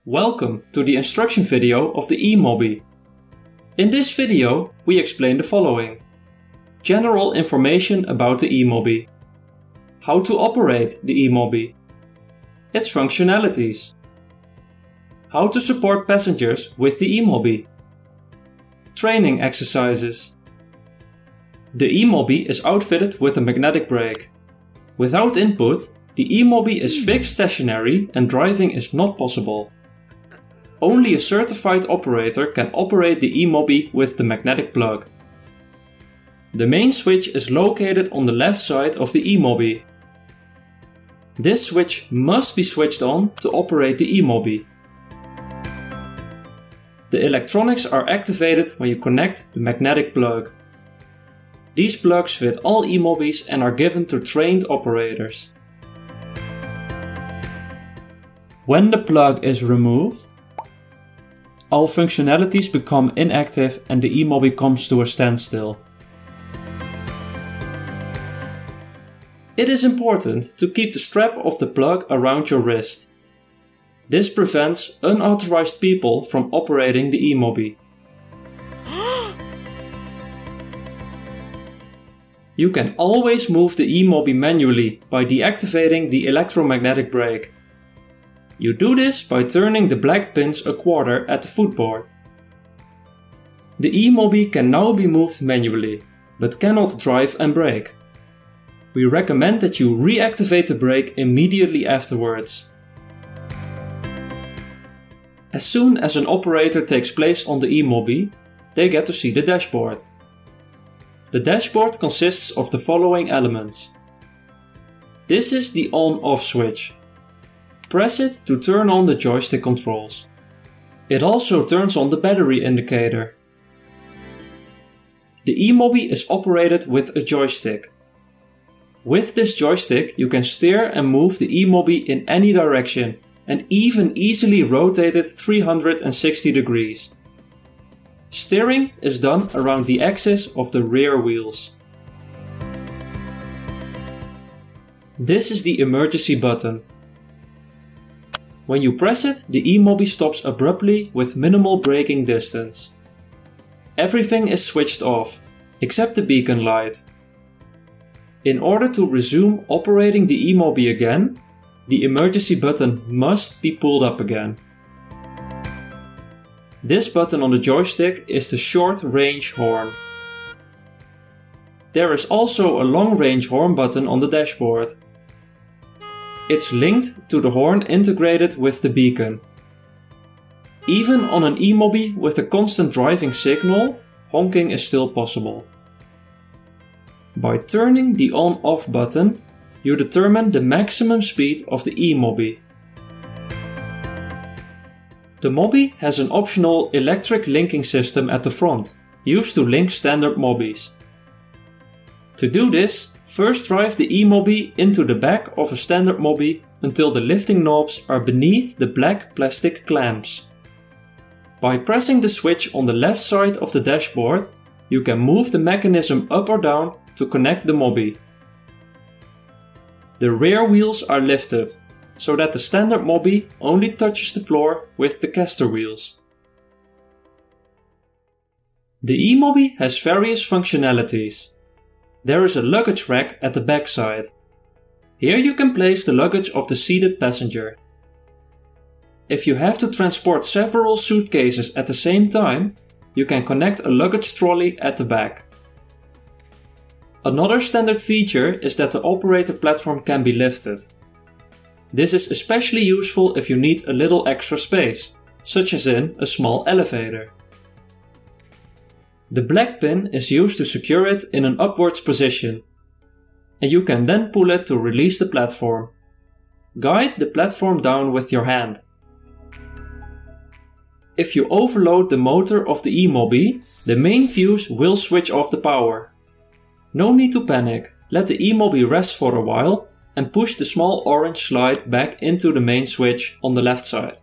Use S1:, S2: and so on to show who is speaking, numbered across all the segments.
S1: Welcome to the instruction video of the e-Mobby. In this video we explain the following. General information about the e-Mobby. How to operate the e-Mobby. Its functionalities. How to support passengers with the e-Mobby. Training exercises. The e-Mobby is outfitted with a magnetic brake. Without input, the e-Mobby is fixed stationary and driving is not possible. Only a certified operator can operate the e-Mobby with the magnetic plug. The main switch is located on the left side of the e-Mobby. This switch must be switched on to operate the e-Mobby. The electronics are activated when you connect the magnetic plug. These plugs fit all e-Mobbys and are given to trained operators. When the plug is removed, all functionalities become inactive and the e-Mobby comes to a standstill. It is important to keep the strap of the plug around your wrist. This prevents unauthorized people from operating the e-Mobby. You can always move the e-Mobby manually by deactivating the electromagnetic brake. You do this by turning the black pins a quarter at the footboard. The e-Mobby can now be moved manually, but cannot drive and brake. We recommend that you reactivate the brake immediately afterwards. As soon as an operator takes place on the e-Mobby, they get to see the dashboard. The dashboard consists of the following elements. This is the on-off switch. Press it to turn on the joystick controls. It also turns on the battery indicator. The e-Mobby is operated with a joystick. With this joystick you can steer and move the e-Mobby in any direction and even easily rotate it 360 degrees. Steering is done around the axis of the rear wheels. This is the emergency button. When you press it, the e-Mobby stops abruptly with minimal braking distance. Everything is switched off, except the beacon light. In order to resume operating the e-Mobby again, the emergency button must be pulled up again. This button on the joystick is the short range horn. There is also a long range horn button on the dashboard. It's linked to the horn integrated with the beacon. Even on an e-Mobby with a constant driving signal, honking is still possible. By turning the on-off button, you determine the maximum speed of the e-Mobby. The Mobby has an optional electric linking system at the front, used to link standard Mobbys. To do this, first drive the e-Mobby into the back of a standard Mobby until the lifting knobs are beneath the black plastic clamps. By pressing the switch on the left side of the dashboard, you can move the mechanism up or down to connect the Mobby. The rear wheels are lifted, so that the standard Mobby only touches the floor with the caster wheels. The e-Mobby has various functionalities. There is a luggage rack at the back side. Here you can place the luggage of the seated passenger. If you have to transport several suitcases at the same time, you can connect a luggage trolley at the back. Another standard feature is that the operator platform can be lifted. This is especially useful if you need a little extra space, such as in a small elevator. The black pin is used to secure it in an upwards position, and you can then pull it to release the platform. Guide the platform down with your hand. If you overload the motor of the e-Mobby, the main fuse will switch off the power. No need to panic, let the e-Mobby rest for a while and push the small orange slide back into the main switch on the left side.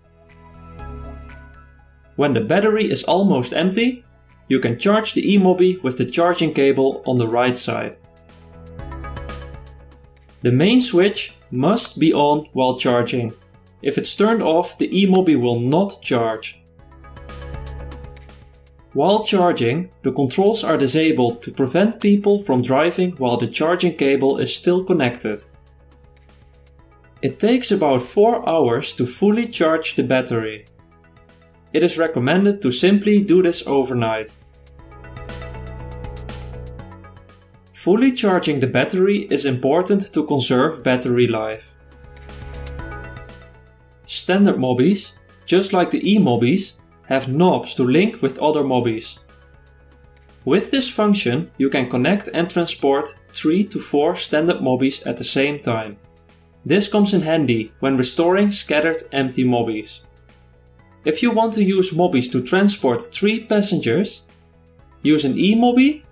S1: When the battery is almost empty, you can charge the e-Mobby with the charging cable on the right side. The main switch must be on while charging. If it's turned off, the e-Mobby will not charge. While charging, the controls are disabled to prevent people from driving while the charging cable is still connected. It takes about 4 hours to fully charge the battery. It is recommended to simply do this overnight. Fully charging the battery is important to conserve battery life. Standard Mobbys, just like the e-Mobbys, have knobs to link with other Mobbys. With this function, you can connect and transport 3 to 4 standard Mobbys at the same time. This comes in handy when restoring scattered empty Mobbys. If you want to use Mobbys to transport 3 passengers, use an e-Mobby,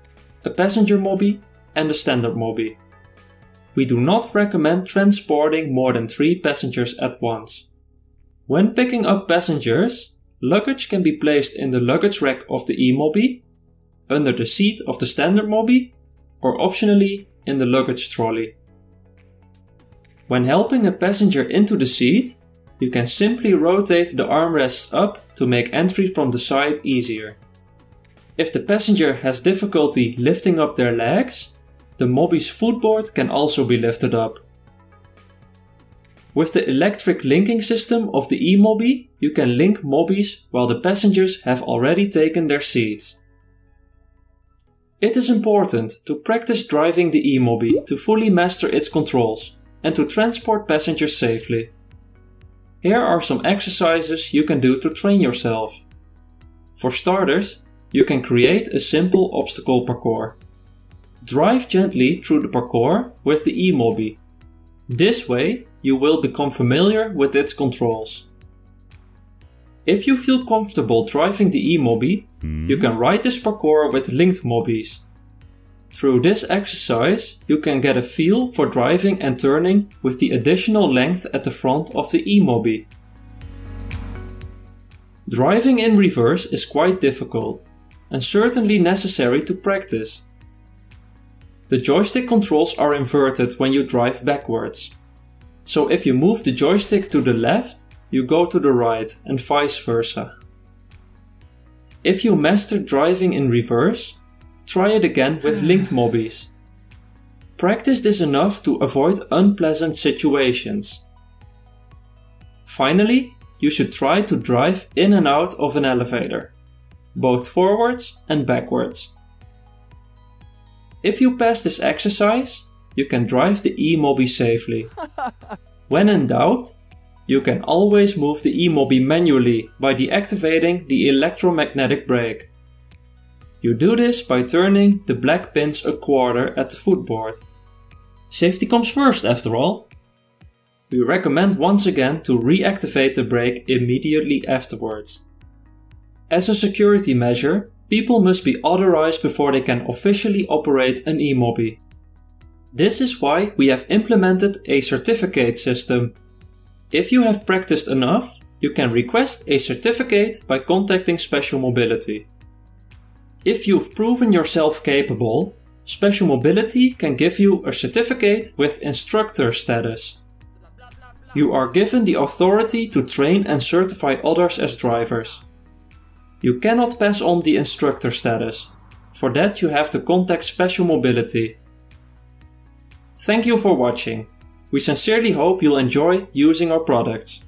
S1: a passenger Mobby and a standard Mobby. We do not recommend transporting more than 3 passengers at once. When picking up passengers, luggage can be placed in the luggage rack of the e-Mobby, under the seat of the standard Mobby, or optionally in the luggage trolley. When helping a passenger into the seat, you can simply rotate the armrests up to make entry from the side easier. If the passenger has difficulty lifting up their legs, the Mobby's footboard can also be lifted up. With the electric linking system of the e-Mobby, you can link Mobbys while the passengers have already taken their seats. It is important to practice driving the e-Mobby to fully master its controls and to transport passengers safely. Here are some exercises you can do to train yourself. For starters, you can create a simple obstacle parcours. Drive gently through the parcours with the e-Mobby. This way, you will become familiar with its controls. If you feel comfortable driving the e-Mobby, you can ride this parcours with linked Mobbys. Through this exercise, you can get a feel for driving and turning with the additional length at the front of the e-Mobby. Driving in reverse is quite difficult and certainly necessary to practice. The joystick controls are inverted when you drive backwards. So if you move the joystick to the left, you go to the right and vice versa. If you master driving in reverse, try it again with linked Mobbys. Practice this enough to avoid unpleasant situations. Finally, you should try to drive in and out of an elevator, both forwards and backwards. If you pass this exercise, you can drive the e-Mobby safely. When in doubt, you can always move the e-Mobby manually by deactivating the electromagnetic brake. You do this by turning the black pins a quarter at the footboard. Safety comes first after all. We recommend once again to reactivate the brake immediately afterwards. As a security measure, people must be authorized before they can officially operate an e-Mobby. This is why we have implemented a certificate system. If you have practiced enough, you can request a certificate by contacting Special Mobility. If you've proven yourself capable, Special Mobility can give you a certificate with instructor status. You are given the authority to train and certify others as drivers. You cannot pass on the instructor status. For that you have to contact Special Mobility. Thank you for watching. We sincerely hope you'll enjoy using our products.